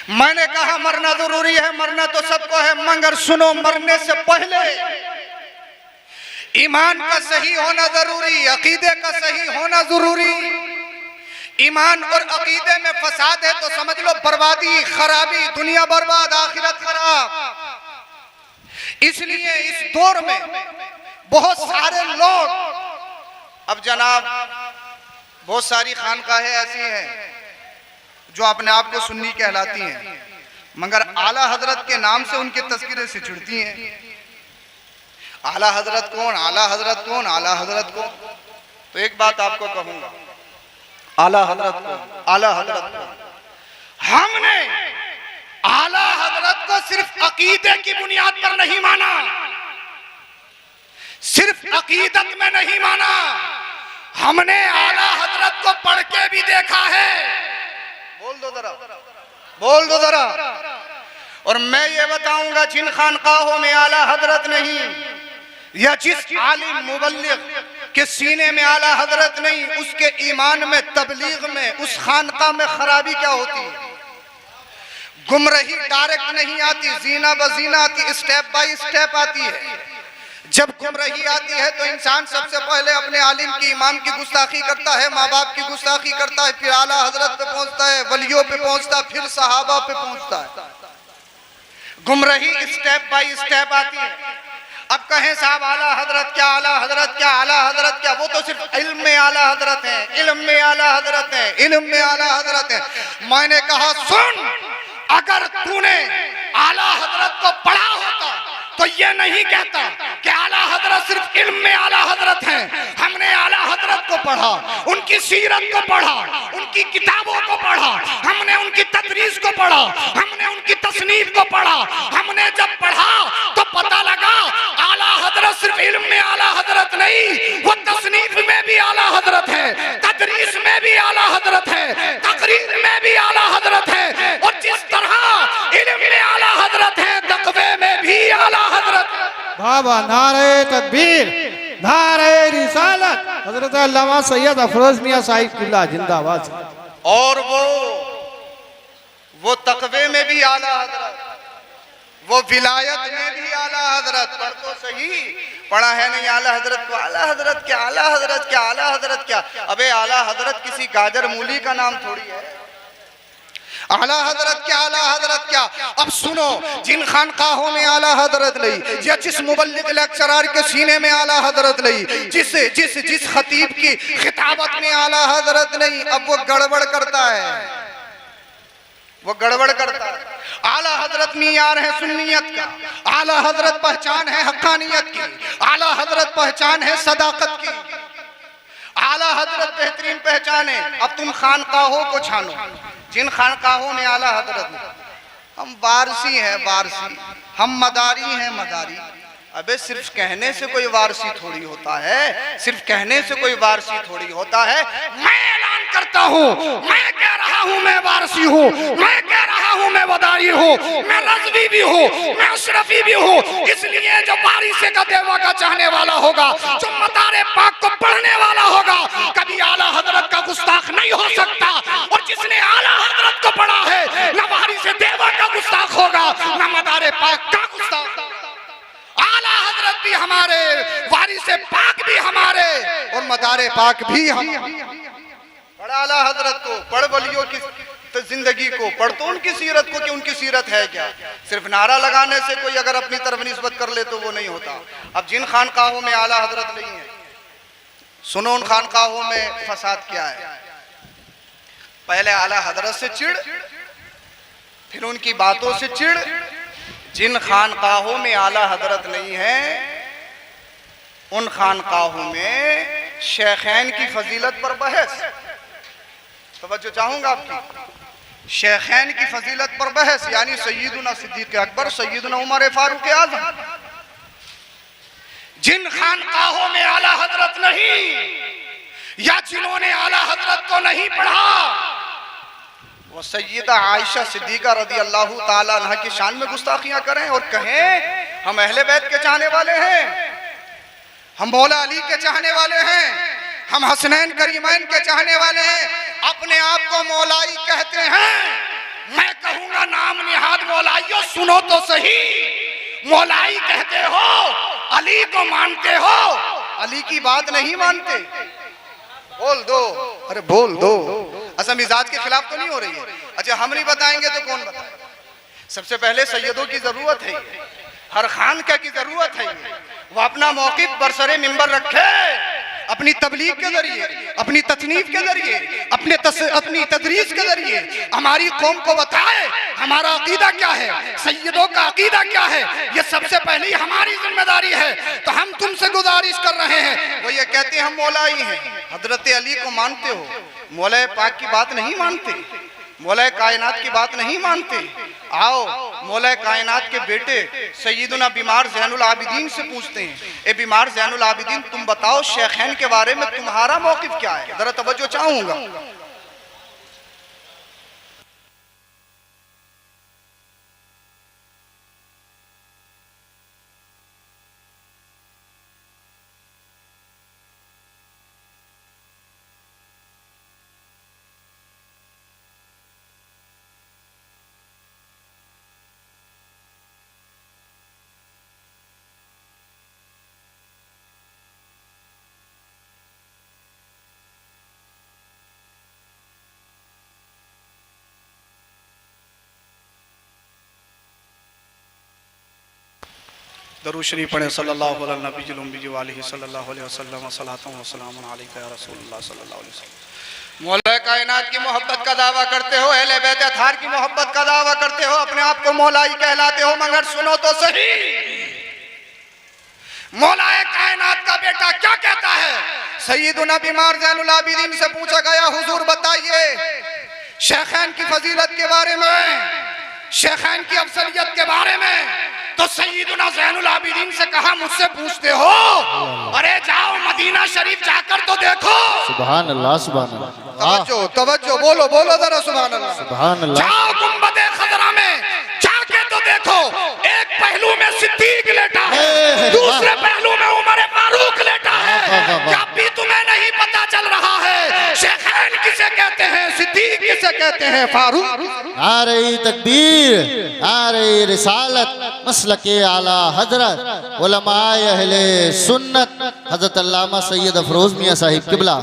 मैंने कहा मरना जरूरी है, मरना तो सबको है, मगर सुनो, मरने से पहले ईमान का सही होना जरूरी, अकीदे का सही होना जरूरी। ईमान और अकीदे में फसाद है तो समझ लो बर्बादी, खराबी, दुनिया बर्बाद, आखिरत खराब। इसलिए इस दौर में बहुत सारे लोग, अब जनाब बहुत सारी खानकाहें ऐसी हैं जो अपने आप को सुन्नी कहलाती हैं, मगर आला हजरत के नाम से उनके तस्करे से चिढ़ती हैं। आला हजरत कौन, आला हजरत कौन, आला हजरत कौन? तो एक बात आपको कहूंगा, आला हजरत कौन, आला हजरत कौन? हमने आला हजरत को सिर्फ अकीदे की बुनियाद पर नहीं माना, सिर्फ अकीदत में नहीं माना, हमने आला हजरत को पढ़ के भी देखा है। बोल दो जरा, बोल दो जरा। और मैं ये बताऊंगा, जिन खानकाहों में आला हजरत नहीं, या जिस आलिम मुबल्लिग के सीने में आला हजरत नहीं, उसके ईमान में, तबलीग में, उस खानका में खराबी क्या होती है? गुमराही डायरेक्ट नहीं आती, जीना बजीना आती, स्टेप बाय स्टेप आती है। जब गुमराही आती है तो इंसान सबसे पहले अपने आलिम की, इमाम की गुस्ताखी करता है, माँ बाप की गुस्ताखी करता है, फिर आला हजरत पे पहुंचता है, वलियों पे पहुंचता है, फिर सहाबा पे पहुंचता है। गुमराही स्टेप बाय स्टेप आती है। अब कहें साहब आला हजरत क्या, आला हजरत क्या, आला हजरत क्या? वो तो सिर्फ इल्म में आला हजरत है, इल्म में आला हजरत है, इल्म में आला हजरत है। मैंने कहा सुन, अगर तूने आला हजरत को पढ़ा होता तो ये नहीं कहता कि आला हजरत सिर्फ इल्म में आला हजरत हैं। हमने आला हजरत को पढ़ा, उनकी सीरत को पढ़ा, उनकी किताबों को पढ़ा, हमने उनकी तदरीस को पढ़ा, हमने उनकी तसनीफ को पढ़ा। हमने जब पढ़ा तो पता लगा आला हजरत सिर्फ इल्म में आला हजरत नहीं, वो तसनीफ में भी आला हजरत है, तदरीस में भी आला हजरत है, तकरीर में भी आला हजरत है। और जिस तरह इल्म में आला हजरत है, तक़वे में भी आला हजरत। बाबा नारे तकबीर, नारे रिसालत, हजरत अल्लामा सैयद अफरोज मियां साहिब किल्ला जिंदाबाद। और वो तक़वे में भी आला हजरत, वो विलायत में भी आला हजरत। पर तो सही पढ़ा है नहीं आला हजरत को, आला हजरत क्या, आला हजरत क्या, आला हजरत क्या? अबे आला हजरत किसी गाजर मूली का नाम थोड़ी है। आला हजरत क्या, आला हजरत क्या? अब सुनो, जिन खानकाहों में आला हजरत नहीं, या जिस मुबल्लिग लेक्चरर के सीने में आला हजरत नहीं, जिस खतीब की खिताबत में आला हजरत नहीं, अब वो गड़बड़ करता है, वो गड़बड़ करता है। आला हजरत मीयार है सुन्नियत का, आला हजरत पहचान है हक्कानियत की, आला हजरत पहचान है सदाकत की, आला हजरत बेहतरीन पहचान है। अब तुम खानकाहों को छानो, जिन खानकाहों में आला हजरत नहीं। हम वारसी हैं, वारसी, हम मदारी हैं, मदारी। अबे सिर्फ कहने से कोई वारसी थोड़ी होता है, सिर्फ कहने से कोई वारसी थोड़ी होता है। मैं ऐलान करता हूँ, मैं कह रहा हूँ मैं वारसी हूँ, मैं कह रहा हूँ मैं वदारी हूँ, मैं रज़वी भी हूँ, मैं अशरफी भी हूँ। इसलिए जो वारिसे का देवा का चाहने वाला होगा, जो मदारे पाक को पढ़ने वाला होगा, कभी आला हजरत का गुस्ताख नहीं हो सकता। और जिसने आला हजरत को पढ़ा है, न वारिसे देवा का गुस्ताख होगा, न मदारे पाक का गुस्ताख। आला हजरत भी हमारे, वारिसे पाक भी हमारे, और मदारे पाक भी हम। पढ़ आला हजरत को, पढ़ वलियों की तो जिंदगी को, पढ़ तो उनकी सीरत को कि उनकी सीरत है क्या। सिर्फ नारा लगाने से कोई अगर अपनी तरफ निस्बत कर ले तो वो नहीं होता। अब जिन खानकाहों में आला हजरत नहीं है, सुनो उन खानकाहों में फसाद क्या है। पहले आला हजरत से चिढ़, फिर उनकी बातों से चिढ़। जिन खानकाहों में आला हजरत नहीं है, उन खानकाहों में शेखैन की फजीलत पर बहस। तवज्जो चाहूंगा आपकी, शेखैन की फजीलत पर बहस, यानी सय्यदुना सिद्दीक़ अकबर, सय्यदुना उमर फारूक आज़म। जिन खानकाहों में आला हजरत नहीं, या जिन्होंने आला हजरत को नहीं पढ़ा, वो सैयदा आयशा सिद्दीका रज़ी अल्लाह ताला अन्हा की शान में गुस्ताखियां करें और कहें हम अहले बैत के चाहने वाले हैं, हम मौला अली के चाहने वाले हैं, हम हसनैन करीमैन के चाहने वाले हैं, अपने आप को मौलाई कहते हैं, मैं कहूंगा नाम निहाद मौलाइयों सुनो तो सही। मौलाई कहते हो, अली को मानते हो, अली की बात नहीं मानते। बोल दो, अरे बोल दो। अच्छा मिजाज के खिलाफ तो नहीं हो रही है? अच्छा हम नहीं बताएंगे तो कौन बताएगा? सबसे पहले सैयदों की जरूरत है, हर खान का की जरूरत है, वो अपना मौक़िफ़ बरसरे मिंबर रखे, अपनी तबलीग के जरिए, अपनी तसनीफ के जरिए, अपनी तदरीस के जरिए हमारी कौम को बताए हमारा अकीदा क्या है, सैयदों का अकीदा क्या है। ये सबसे पहली हमारी जिम्मेदारी है। तो हम तुमसे गुजारिश कर रहे हैं, वो ये कहते हैं हम मौलाई हैं, हजरत अली को मानते हो, मौला पाक की बात नहीं मानते, मौला कायनात की बात नहीं मानते। आओ मौला कायनात के बेटे सैयदना बीमार ज़ैनुल आबिदीन से पूछते हैं, ए बीमार ज़ैनुल आबिदीन तुम बताओ शेखैन के बारे में तुम्हारा मौक़िफ़ क्या है? जरा तवज्जो चाहूंगा। दरूद शरीफ पढ़ें सल्लल्लाहु अलैहि सल्लल्लाहु अलैहि वसल्लम सलातुन व सलामुन अलैका या रसूलुल्लाह सल्लल्लाहु अलैहि वसल्लम। मौला कायनात की मोहब्बत का दावा करते हो, अहले बैत अतहार की मोहब्बत का दावा करते हो, अपने आप को मौलाई कहलाते हो, मगर सुनो तो सही मौला कायनात का बेटा क्या कहता है? सैयदना बीमार ज़ैनुल आबिदीन से पूछा गया, हुजूर बताइए शेखैन की फजीलत के बारे में, शेखैन की अफजलियत के बारे में। तो सैयदना ज़ैनुल आबिदीन से कहा मुझसे पूछते हो? अरे जाओ मदीना शरीफ जाकर तो देखो। सुभान अल्लाह, सुभान अल्लाह। तवज्जो तवज्जो, बोलो बोलो जरा सुभान अल्लाह, सुभान अल्लाह। जाओ गुंबदे खजरा में जाके तो देखो, एक पहलू में सिद्दीक लेटा है, दूसरे पहलू में उमर फारूक लेटा है। क्या भी तुम्हें नहीं पता चल रहा है शेखैन किसे कहते हैं, सिद्दीक किसे कहते हैं, फारूक? आ रही तकबीर, आ रही रिसालत, मसलके आला हजरत उलमाए अहले सुन्नत हजरत अल्लामा सैयद अफरोज मियां साहिब किबला।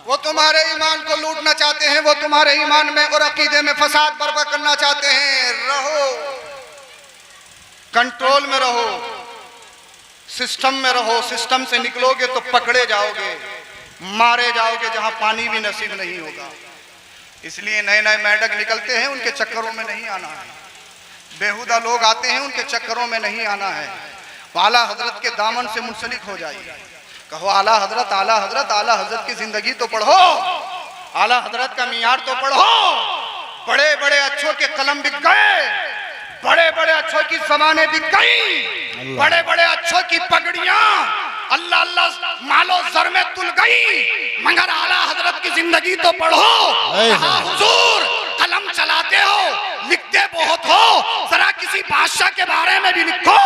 वो तुम्हारे ईमान को लूटना चाहते हैं, वो तुम्हारे ईमान में और अकीदे में फसाद बर्पा करना चाहते हैं। रहो कंट्रोल में, रहो सिस्टम में, रहो सिस्टम से निकलोगे तो पकड़े जाओगे, मारे जाओगे, जहां पानी भी नसीब नहीं होगा। इसलिए नए नए मेंढक निकलते हैं, उनके चक्करों में नहीं आना है। बेहुदा लोग आते हैं, उनके चक्करों में नहीं आना है। आला हजरत के दामन से मुंसलिक हो जाइए, कहो आला हजरत, आला हजरत, आला हजरत की जिंदगी तो पढ़ो, आला हजरत का मियार तो पढ़ो। बड़े बड़े अच्छों के कलम बिक गए, बड़े बड़े अच्छों की ज़बानें बिक गई, बड़े बड़े अच्छों की पगड़ियां अल्लाह अल्लाह मालो जर में तुल गई, मगर आला हजरत की जिंदगी तो पढ़ो। कहा हुजूर कलम चलाते हो, लिखते बहुत हो, जरा किसी बादशाह के बारे में भी लिखो।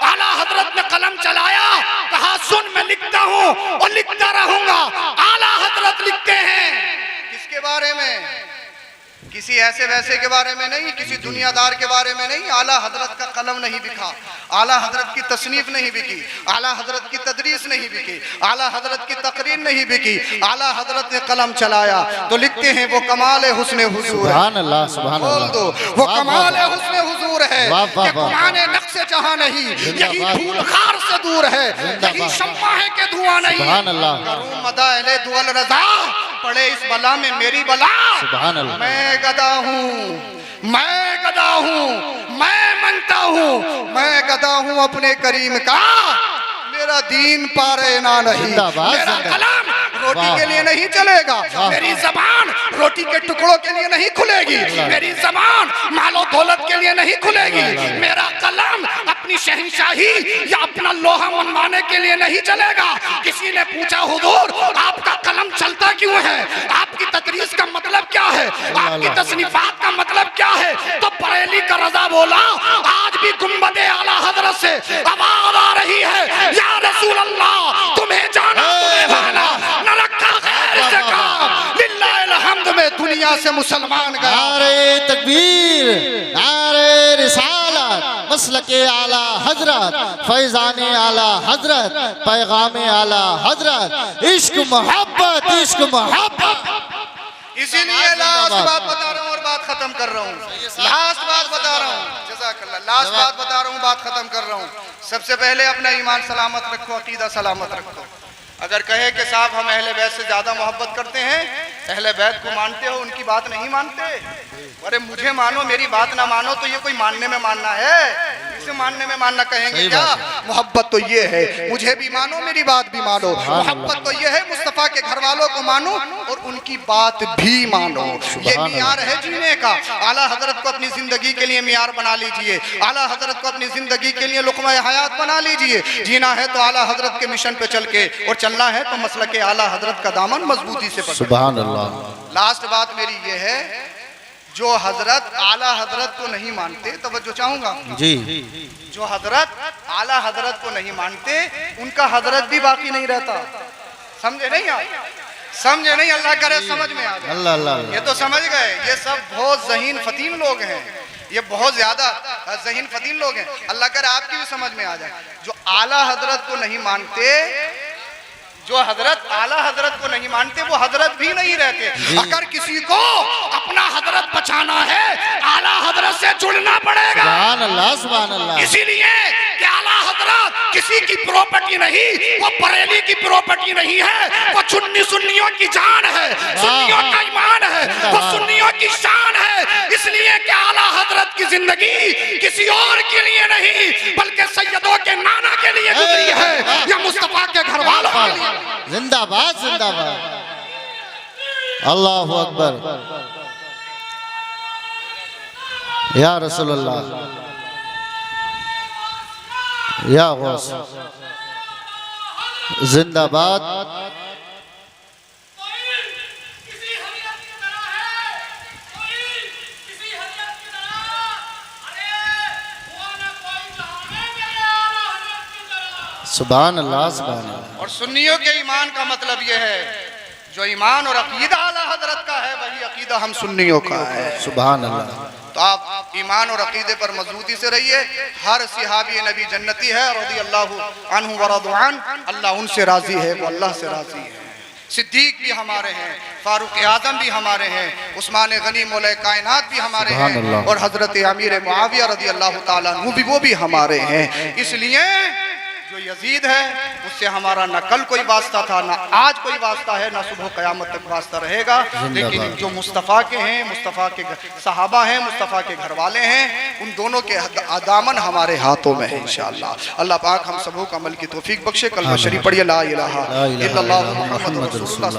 आला हजरत ने कलम चलाया, कहा सुन मैं लिखता हूँ और लिखता रहूंगा। आला हजरत लिखते हैं किसके बारे में? किसी ऐसे वैसे के बारे में नहीं, किसी दुनियादार के बारे में नहीं। आला हजरत का कलम नहीं बिका, आला हजरत की तसनीफ नहीं बिकी, आला हजरत की तदरीस नहीं बिकी, आला हजरत की तकरीर नहीं बिकी। आला हजरत ने कलम चलाया तो लिखते हैं वो कमाल हुस्न हुजूर है। सुभान अल्लाह, सुभान अल्लाह। बोल दो वो कमाल हुस्न हुजूर है कि कुरान नक्श जहां नहीं, यही धूल खार से दूर है, यही शम्मा है कि धुआं नहीं। सुभान अल्लाह। करूं मदा अहले दुअल रज़ा, पड़े इस बला में मेरी बला। सुभान अल्लाह। मैं गदा हूँ, मैं गदा हूँ, मैं मनता हूँ, मैं गदा हूँ अपने करीम का। मेरा दीन पारे ना नहीं, मेरा कलम रोटी के लिए नहीं चलेगा, मेरी जबान रोटी के टुकड़ों के लिए नहीं खुलेगी, मेरी जबान मालो दौलत के लिए नहीं खुलेगी, मेरा कलम अपनी शहंशाही या अपना लोहा मनवाने के लिए नहीं चलेगा। किसी ने पूछा हुजूर आपका कलम चलता क्यों है, आपकी तदरीस का मतलब क्या है, आपकी तसनीफात का मतलब क्या है? तो बरेली का रजा बोला आज भी गुंबदे आला हजरत से आवाज आ रही है, या रसूल अल्लाह तुम्हें जाना तुम्हें माना, न रखा खैर से काम, लिल्लाहिल हम्द में दुनिया दुनिया से मुसलमान गया। नारे तकबीर, नारे रिसालत, मसलके आला हजरत, फैजाने आला हजरत, पैगामे आला हजरत, इश्क मोहब्बत, इश्क मोहब्बत। इसीलिए लास्ट बात बता रहा हूँ और बात खत्म कर रहा हूँ। लास्ट बात बता रहा हूँ, जज़ाकल्लाह। लास्ट बात बता रहा हूँ, बात खत्म कर रहा हूँ। सबसे पहले अपना ईमान सलामत रखो, अकीदा सलामत रखो। अगर कहे कि साहब हम अहले बैत से ज्यादा मोहब्बत करते हैं, अहले बैत को मानते हो, उनकी बात नहीं मानते। अरे मुझे मानो, मेरी बात ना मानो तो ये कोई मानने में मानना है? इसे मानने में मानना कहेंगे क्या? मोहब्बत तो ये है, मुझे भी मानो, मेरी बात भी मानो। मोहब्बत तो ये है, मुस्तफा के घर वालों को मानो और उनकी बात भी मानो। ये मियार है जीने का। आला हजरत को अपनी जिंदगी के लिए मियार बना लीजिए। आला हजरत को अपनी जिंदगी के लिए लुक़्मा हयात बना लीजिए। जीना है तो आला हजरत के मिशन पे चल के, और चलना है तो मसलके आला हजरत का दामन मजबूती से पकड़। सुभान अल्लाह। लास्ट बात मेरी ये है, जो हजरत आला हजरत को नहीं मानते, तवज्जो चाहूंगा जी, जो हजरत आला हजरत को नहीं मानते, उनका हजरत भी बाकी नहीं रहता। समझे नहीं आप? समझे नहीं? अल्लाह करे समझ में आ जाए। अल्लाह अल्लाह। ये तो समझ गए, ये सब बहुत ज़हीन फतीन लोग हैं, ये बहुत ज्यादा ज़हीन फतीन लोग हैं। अल्लाह करे आपकी भी समझ में आ जाए। जो आला हजरत को नहीं मानते, जो हजरत आला हजरत को नहीं मानते, वो हजरत भी नहीं रहते। अगर किसी को अपना हजरत बचाना है, आला हजरत से जुड़ना पड़ेगा। सुभान अल्लाह, सुभान अल्लाह। इसीलिए कि आला हजरत किसी की प्रॉपर्टी नहीं, वो बरेली की प्रॉपर्टी नहीं है, वो सुन्नियों की जान है, सुन्नियों का ईमान है, वो सुन्नियों की शान है। इसलिए कि आला हजरत की जिंदगी किसी और के लिए नहीं, बल्कि सैयदों के नाना के लिए गुजरी है, या मुस्तफा के घर वालों के लिए। जिंदाबाद, जिंदाबाद। अल्लाहु अकबर। या रसूलुल्लाह, या गौस, जिंदाबाद। सुभान अल्लाह, सुभान अल्लाह। और सुन्नियों के ईमान का मतलब यह है, जो ईमान और अकीदा आला हजरत का है, वही अकीदा हम सुन्नियों का है। सुभान अल्लाह। तो आप ईमान और अकीदे पर मजबूती से रहिए। हर सिहाबी नबी जन्नती है, रज़ी अल्लाह अन्हु व रज़ू अन, अल्लाह उनसे राजी है, वो अल्लाह से राजी है। सिद्दीक भी हमारे हैं, फारूक आजम भी हमारे हैं, उस्मान गनी मौला कायनात भी हमारे हैं, और हजरत अमीर मुआविया रज़ी अल्लाह तआला अन्हु भी, वो भी हमारे हैं। इसलिए जो यजीद है, उससे हमारा न कल कोई वास्ता था, ना आज कोई वास्ता है, ना सुबह क़यामत तक वास्ता रहेगा। लेकिन जो मुस्तफ़ा के हैं, मुस्तफ़ा के सहाबा हैं, मुस्तफ़ा के घर वाले हैं, उन दोनों के दामन हमारे हाथों में है इंशाअल्लाह। अल्लाह पाक हम सबों को अमल की तौफीक बख्शे। कलमा शरीफ पढ़िए, ला इलाहा इल्लल्लाह मुहम्मद रसूलुल्लाह।